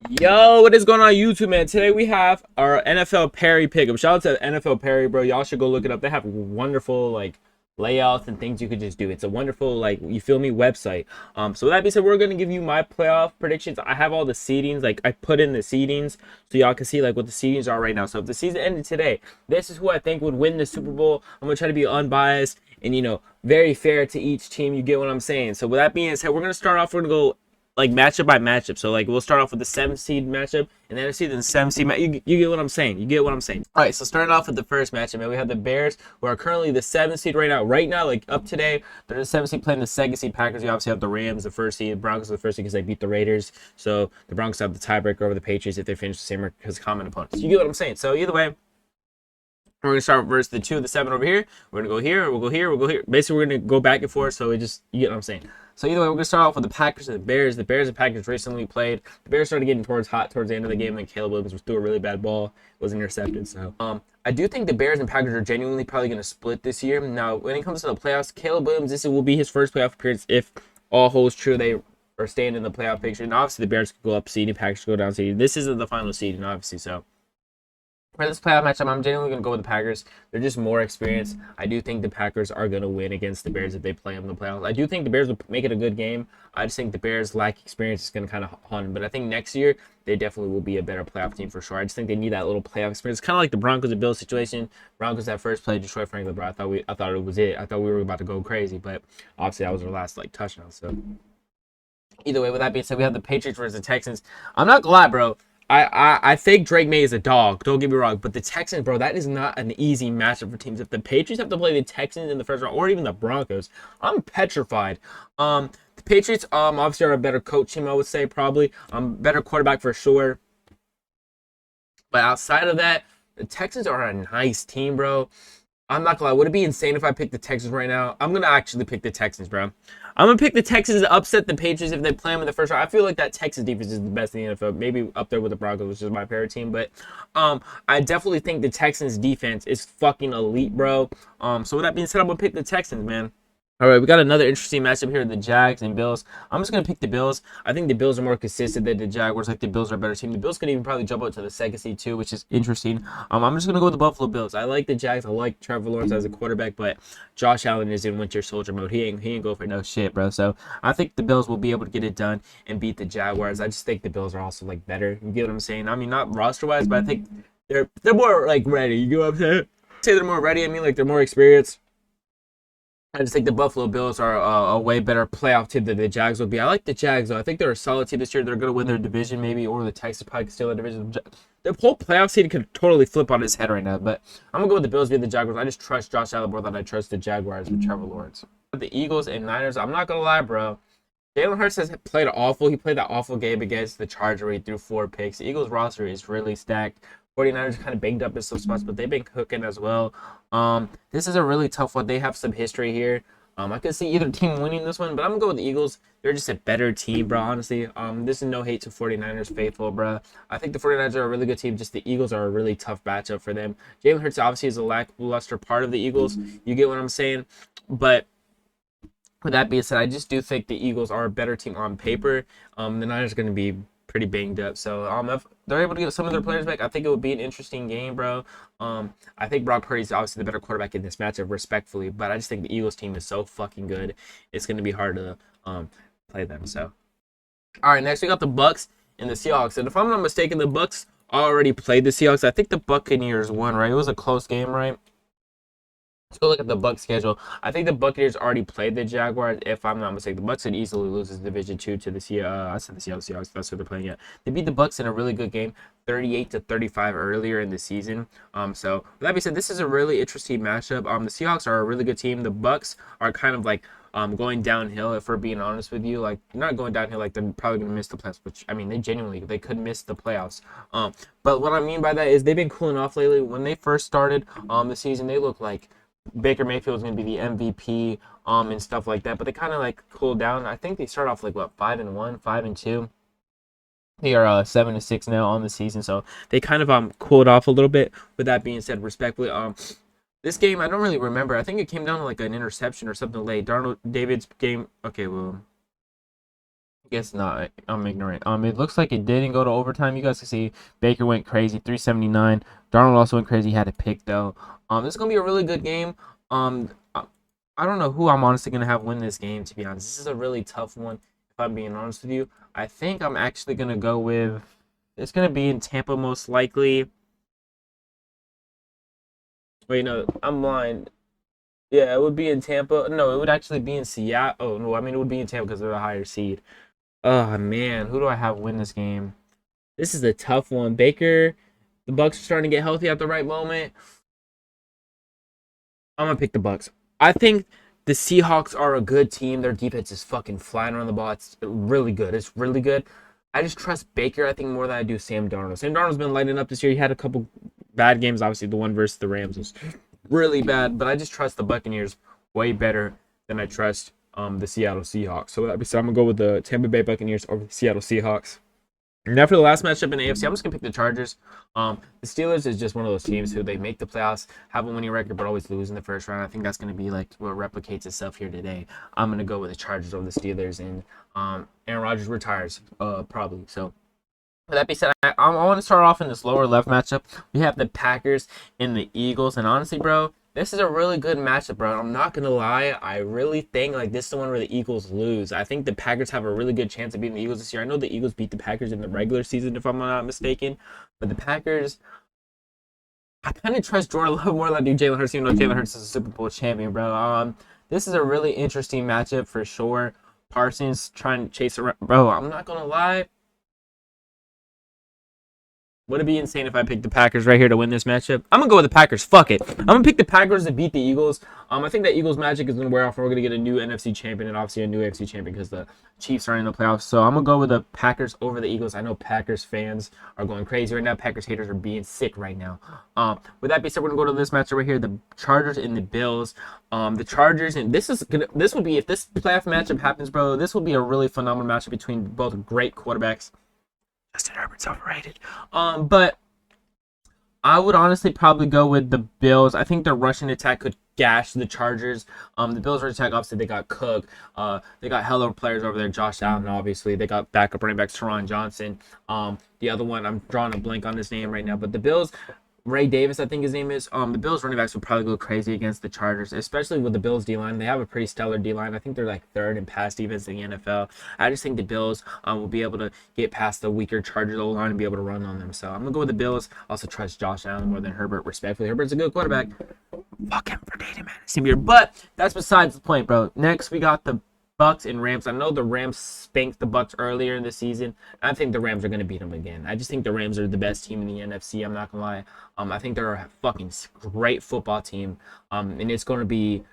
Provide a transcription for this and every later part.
Yo, what is going on YouTube, man? Today we have our NFL Perry pickup. Shout out to NFL Perry, bro. Y'all should go look it up. They have wonderful layouts and things you could just do. It's a wonderful you feel me website. So with that being said, we're gonna give you my playoff predictions. I have all the seedings, I put in the seedings so y'all can see what the seedings are right now. So if the season ended today, this is who I think would win the Super Bowl. I'm gonna try to be unbiased and very fair to each team. You get what I'm saying? So with that being said, we're gonna start off. We're gonna go matchup by matchup. So we'll start off with the 7th seed matchup and then NFC, then the 7th seed you get what I'm saying. You get what I'm saying. All right, so starting off with the first matchup, man, we have the Bears, who are currently the 7th seed right now. Right now, up today, they're the 7th seed playing the 2nd seed Packers. You obviously have the Rams, the 1st seed. Broncos the 1st seed because they beat the Raiders. So the Broncos have the tiebreaker over the Patriots if they finish the same as common opponents. You get what I'm saying? So either way, we're going to start versus the 2 of the 7 over here. We're going to go here, we'll go here, we'll go here. Basically, we're going to go back and forth, so you get what I'm saying. So either way, we're going to start off with the Packers and the Bears. The Bears and Packers recently played. The Bears started getting hot towards the end of the game, and Caleb Williams threw a really bad ball. It was intercepted. So I do think the Bears and Packers are genuinely probably going to split this year. Now, when it comes to the playoffs, Caleb Williams, this will be his first playoff appearance if all holds true. They are staying in the playoff picture. And obviously, the Bears could go up seeding, Packers could go down seeding. This isn't the final seeding, obviously, so for this playoff matchup, I'm genuinely going to go with the Packers. They're just more experienced. I do think the Packers are going to win against the Bears if they play them in the playoffs. I do think the Bears will make it a good game. I just think the Bears' lack of experience is going to kind of haunt them. But I think next year, they definitely will be a better playoff team for sure. I just think they need that little playoff experience. Kind of like the Broncos and Bills situation. Broncos at first played Detroit Franklin, bro. I thought it was it. I thought we were about to go crazy. But obviously, that was our last touchdown. So either way, with that being said, we have the Patriots versus the Texans. I'm not going to lie, bro. I think Drake May is a dog. Don't get me wrong, but the Texans, bro, that is not an easy matchup for teams. If the Patriots have to play the Texans in the first round, or even the Broncos, I'm petrified. The Patriots, obviously are a better coach team, I would say probably. Better quarterback for sure. But outside of that, the Texans are a nice team, bro. I'm not gonna lie. Would it be insane if I picked the Texans right now? I'm gonna actually pick the Texans, bro. I'm gonna pick the Texans to upset the Patriots if they play them in the first round. I feel like that Texas defense is the best in the NFL. Maybe up there with the Broncos, which is my favorite team. But I definitely think the Texans defense is fucking elite, bro. So with that being said, I'm gonna pick the Texans, man. All right, we got another interesting matchup here, the Jags and Bills. I'm just going to pick the Bills. I think the Bills are more consistent than the Jaguars. The Bills are a better team. The Bills could even probably jump out to the 2nd seed, too, which is interesting. I'm just going to go with the Buffalo Bills. I like the Jags. I like Trevor Lawrence as a quarterback, but Josh Allen is in winter soldier mode. He ain't go for no shit, bro. So I think the Bills will be able to get it done and beat the Jaguars. I just think the Bills are also, better. You get what I'm saying? I mean, not roster-wise, but I think they're more, ready. You get what I'm saying? Say they're more ready. I mean, they're more experienced. I just think the Buffalo Bills are a way better playoff team than the Jags would be. I like the Jags, though. I think they're a solid team this year. They're going to win their division, maybe, or the Texans probably could steal the division. The whole playoff seed could totally flip on its head right now. But I'm going to go with the Bills being the Jaguars. I just trust Josh Allen more than I trust the Jaguars with Trevor Lawrence. The Eagles and Niners, I'm not going to lie, bro. Jalen Hurts has played awful. He played that awful game against the Chargers where he threw 4 picks. The Eagles roster is really stacked. 49ers kind of banged up in some spots, but they've been cooking as well. This is a really tough one. They have some history here. I could see either team winning this one, but I'm going to go with the Eagles. They're just a better team, bro, honestly. This is no hate to 49ers faithful, bro. I think the 49ers are a really good team. Just the Eagles are a really tough matchup for them. Jalen Hurts obviously is a lackluster part of the Eagles. You get what I'm saying? But with that being said, I just do think the Eagles are a better team on paper. The Niners are going to be pretty banged up. So if they're able to get some of their players back, I think it would be an interesting game, bro. I think Brock Purdy is obviously the better quarterback in this matchup, respectfully, but I just think the Eagles team is so fucking good. It's going to be hard to play them. So, all right, next we got the Bucks and the Seahawks. And if I'm not mistaken, the Bucks already played the Seahawks. I think the Buccaneers won, right? It was a close game, right? Let's go look at the Bucks schedule. I think the Buccaneers already played the Jaguars. If I'm not mistaken, the Bucks could easily lose this Division 2 to the I said the Seahawks. That's who they're playing. Yeah, they beat the Bucks in a really good game, 38-35 earlier in the season. So with that being said, this is a really interesting matchup. The Seahawks are a really good team. The Bucks are kind of going downhill. If we're being honest with you, not going downhill. They're probably gonna miss the playoffs. Which I mean, they could miss the playoffs. But what I mean by that is they've been cooling off lately. When they first started the season, they looked like Baker Mayfield was going to be the MVP and stuff like that, but they kind of cooled down. I think they start off 5-1, 5-2. They are 7-6 now on the season, so they kind of cooled off a little bit. With that being said, respectfully, this game I don't really remember. I think it came down to an interception or something late. Darnold David's game. Okay, well, Guess not. I'm ignorant. It looks like it didn't go to overtime. You guys can see Baker went crazy, 379. Darnold also went crazy. He had a pick though. This is gonna be a really good game. I don't know who I'm honestly gonna have win this game. To be honest, this is a really tough one. If I'm being honest with you, I think I'm actually gonna go with. It's gonna be in Tampa most likely. Wait, no, I'm blind. Yeah, it would be in Tampa. No, it would actually be in Seattle. Oh no, I mean it would be in Tampa because they're a higher seed. Oh man, who do I have win this game? This is a tough one. Baker, the Bucks are starting to get healthy at the right moment. I'm gonna pick the Bucks. I think the Seahawks are a good team. Their defense is fucking flying around the ball. It's really good. It's really good. I just trust Baker, I think, more than I do Sam Darnold. Sam Darnold's been lighting up this year. He had a couple bad games. Obviously, the one versus the Rams was really bad, but I just trust the Buccaneers way better than I trust the Seattle Seahawks. So with that being said, I'm gonna go with the Tampa Bay Buccaneers over the Seattle Seahawks. And after the last matchup in AFC, I'm just gonna pick the Chargers. The Steelers is just one of those teams who they make the playoffs, have a winning record, but always lose in the first round. I think that's gonna be like what replicates itself here today. I'm gonna go with the Chargers over the Steelers, and Aaron Rodgers retires, probably. So with that being said, I want to start off in this lower left matchup. We have the Packers and the Eagles, and honestly, bro, this is a really good matchup, bro. I'm not gonna lie, I really think like this is the one where the Eagles lose. I think the Packers have a really good chance of beating the Eagles this year. I know the Eagles beat the Packers in the regular season, if I'm not mistaken, but the Packers, I kind of trust Jordan Love more than I do Jalen Hurts, even though Jalen Hurts is a Super Bowl champion, bro. This is a really interesting matchup for sure. Parsons trying to chase around, bro. I'm not gonna lie. Would it be insane if I picked the Packers right here to win this matchup? I'm gonna go with the Packers. Fuck it. I'm gonna pick the Packers to beat the Eagles. I think that Eagles magic is gonna wear off, and we're gonna get a new NFC champion and obviously a new AFC champion because the Chiefs are in the playoffs. So I'm gonna go with the Packers over the Eagles. I know Packers fans are going crazy right now. Packers haters are being sick right now. With that being said, we're gonna go to this matchup right here: the Chargers and the Bills. The Chargers, and this will be, if this playoff matchup happens, bro, this will be a really phenomenal matchup between both great quarterbacks. Justin Herbert's overrated. But I would honestly probably go with the Bills. I think their rushing attack could gash the Chargers. The Bills' rushing attack, obviously, they got Cook. They got hella players over there. Josh Allen, obviously. They got backup running backs, Teron Johnson. The other one, I'm drawing a blank on his name right now. But the Bills, Ray Davis, I think his name is. The Bills running backs would probably go crazy against the Chargers, especially with the Bills D-line. They have a pretty stellar D-line. I think they're like third in pass defense in the NFL. I just think the Bills will be able to get past the weaker Chargers O-line and be able to run on them. So I'm going to go with the Bills. Also trust Josh Allen more than Herbert, respectfully. Herbert's a good quarterback. Fuck him for dating, man. But that's besides the point, bro. Next, we got the Bucks and Rams. I know the Rams spanked the Bucks earlier in the season. I think the Rams are going to beat them again. I just think the Rams are the best team in the NFC. I'm not going to lie. I think they're a fucking great football team. And it's going to be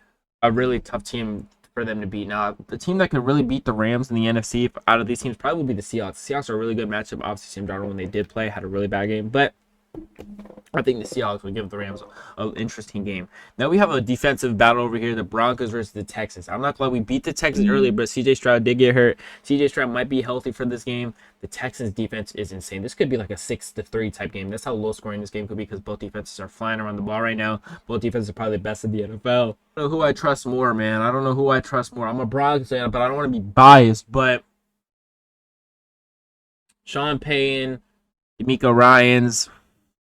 a really tough team for them to beat. Now, the team that could really beat the Rams in the NFC out of these teams probably would be the Seahawks. The Seahawks are a really good matchup. Obviously, Sam Darnold, when they did play, had a really bad game. But I think the Seahawks would give the Rams an interesting game. Now we have a defensive battle over here: the Broncos versus the Texans. I'm not glad we beat the Texans earlier, but CJ Stroud did get hurt. CJ Stroud might be healthy for this game. The Texans defense is insane. This could be like a 6-3 type game. That's how low scoring this game could be because both defenses are flying around the ball right now. Both defenses are probably the best in the NFL. I don't know who I trust more, man. I don't know who I trust more. I'm a Broncos fan, but I don't want to be biased. But Sean Payton, D'Amico Ryans.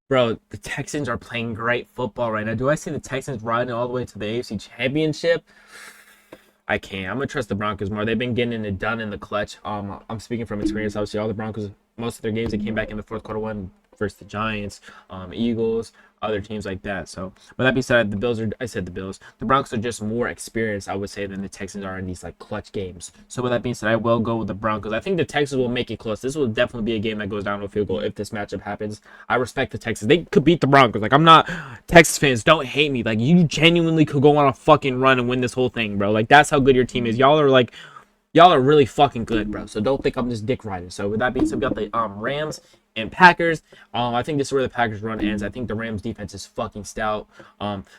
Bro, the Texans are playing great football right now. Do I see the Texans riding all the way to the AFC Championship? I can't. I'm going to trust the Broncos more. They've been getting it done in the clutch. I'm speaking from experience. Obviously, all the Broncos, most of their games, they came back in the fourth quarter, one versus the Giants, Eagles, other teams like that. So, with that being said, the Broncos are just more experienced, I would say, than the Texans are in these like clutch games. So, with that being said, I will go with the Broncos. I think the Texans will make it close. This will definitely be a game that goes down to a field goal if this matchup happens. I respect the Texans. They could beat the Broncos. Like, I'm not, Texas fans, don't hate me. Like, you genuinely could go on a fucking run and win this whole thing, bro. Like, that's how good your team is. Y'all are really fucking good, bro. So don't think I'm just dick riding. So with that being said, we got the Rams and Packers. I think this is where the Packers run ends. I think the Rams defense is fucking stout.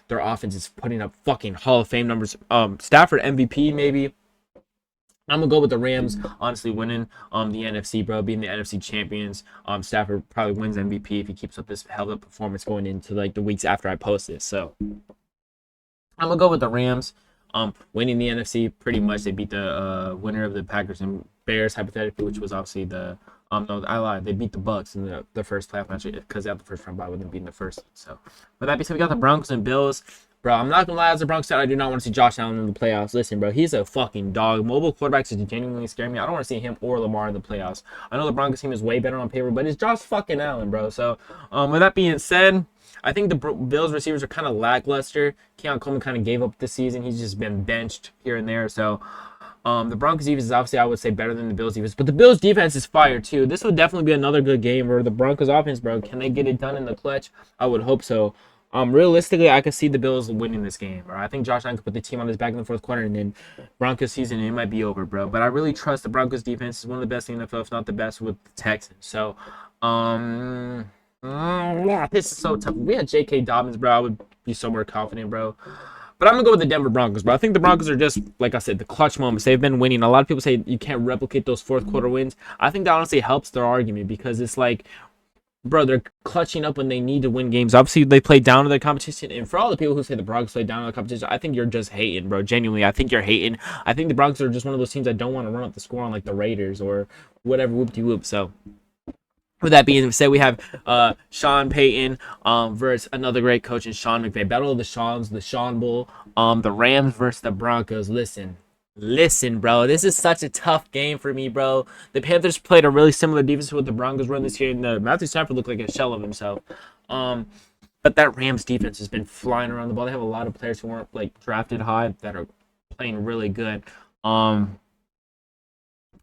Their offense is putting up fucking Hall of Fame numbers. Stafford MVP maybe. I'm gonna go with the Rams, honestly winning the NFC, bro, being the NFC champions. Stafford probably wins MVP if he keeps up this hell of performance going into like the weeks after I post this. So I'm gonna go with the Rams. winning the NFC pretty much. They beat the winner of the Packers and Bears hypothetically, which was obviously the no, I lied. They beat the Bucks in the first playoff match because they had the first round bye with them beating the first. So, with that being said, we got the Broncos and Bills. Bro, I'm not gonna lie, as a Broncos fan, I do not want to see Josh Allen in the playoffs. Listen, bro, he's a fucking dog. Mobile quarterbacks is genuinely scaring me. I don't want to see him or Lamar in the playoffs. I know the Broncos team is way better on paper, but it's Josh fucking Allen, bro. So, with that being said, I think the Bills receivers are kind of lackluster. Keon Coleman kind of gave up this season. He's just been benched here and there. So, the Broncos defense is obviously, I would say, better than the Bills defense. But the Bills defense is fire, too. This would definitely be another good game where the Broncos offense, bro, can they get it done in the clutch? I would hope so. Realistically, I could see the Bills winning this game, bro. I think Josh Allen could put the team on his back in the fourth quarter, and then Broncos season, it might be over, bro. But I really trust the Broncos defense. Is one of the best in the NFL, if not the best, with the Texans. So, yeah, this is so tough. If we had J.K. Dobbins, bro, I would be so more confident, bro. But I'm going to go with the Denver Broncos, bro. I think the Broncos are just, like I said, the clutch moments. They've been winning. A lot of people say you can't replicate those fourth quarter wins. I think that honestly helps their argument because it's like, bro, they're clutching up when they need to win games. Obviously, they play down to the competition. And for all the people who say the Broncos play down to the competition, I think you're just hating, bro. Genuinely, I think you're hating. I think the Broncos are just one of those teams that don't want to run up the score on like the Raiders or whatever, whoop-de-whoop. So, with that being said, we have Sean Payton versus another great coach in Sean McVay. Battle of the Seans, the Sean Bowl. The Rams versus the Broncos. Listen, bro. This is such a tough game for me, bro. The Panthers played a really similar defense to what the Broncos run this year, and Matthew Stafford looked like a shell of himself. But that Rams defense has been flying around the ball. They have a lot of players who weren't like drafted high that are playing really good.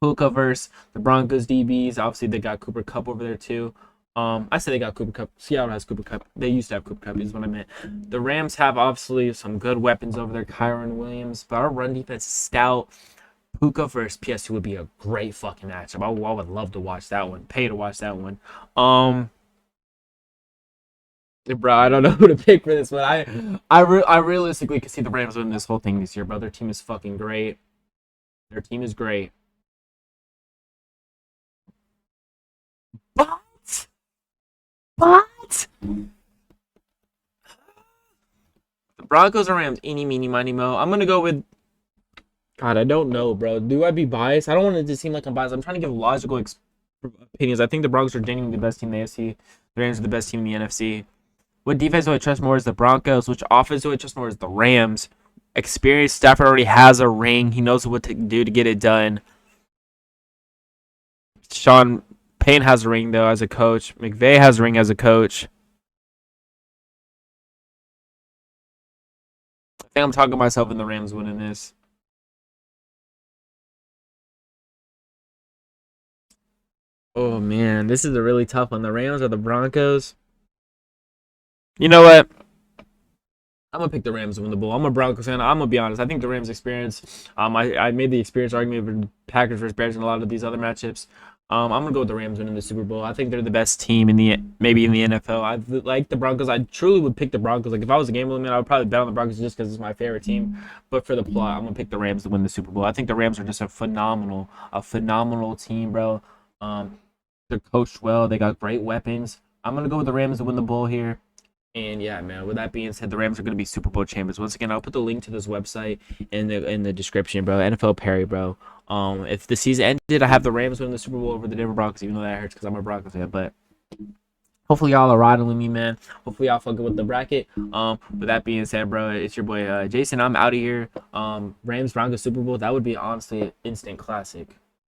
Puka versus the Broncos DBs. Obviously, they got Cooper Kupp over there too. I said they got Cooper Kupp. Seattle has Cooper Kupp. They used to have Cooper Kupp, is what I meant. The Rams have obviously some good weapons over there, Kyron Williams, but our run defense is stout. Puka versus PS2 would be a great fucking matchup. I would love to watch that one. Pay to watch that one. Bro, I don't know who to pick for this one. I realistically could see the Rams winning this whole thing this year, bro. Their team is fucking great. Their team is great. But the Broncos or Rams, eeny, meeny, miny, mo. I'm gonna go with. God, I don't know, bro. Do I be biased? I don't want it to seem like I'm biased. I'm trying to give logical opinions. I think the Broncos are genuinely the best team in the AFC. The Rams are the best team in the NFC. What defense do I trust more is the Broncos. Which offense do I trust more is the Rams. Experienced Stafford already has a ring. He knows what to do to get it done. Sean Payne has a ring, though, as a coach. McVay has a ring as a coach. I think I'm talking myself in the Rams winning this. Oh, man. This is a really tough one. The Rams or the Broncos? You know what? I'm going to pick the Rams to win the Bowl. I'm a Broncos fan. I'm going to be honest. I think the Rams experience, I made the experience argument for Packers versus Bears in a lot of these other matchups. I'm going to go with the Rams winning the Super Bowl. I think they're the best team maybe in the NFL. I like the Broncos. I truly would pick the Broncos. Like, if I was a gambling man, I would probably bet on the Broncos just because it's my favorite team. But for the plot, I'm going to pick the Rams to win the Super Bowl. I think the Rams are just a phenomenal team, bro. They're coached well. They got great weapons. I'm going to go with the Rams to win the Bowl here. And yeah, man, with that being said, the Rams are going to be Super Bowl champions. Once again, I'll put the link to this website in the description, bro. NFL Perry, bro. If the season ended, I have the Rams winning the Super Bowl over the Denver Broncos, even though that hurts because I'm a Broncos fan. But hopefully y'all are riding with me, man. Hopefully y'all fucking with the bracket. With that being said, bro, it's your boy Jason. I'm out of here. Rams Broncos Super Bowl. That would be honestly an instant classic.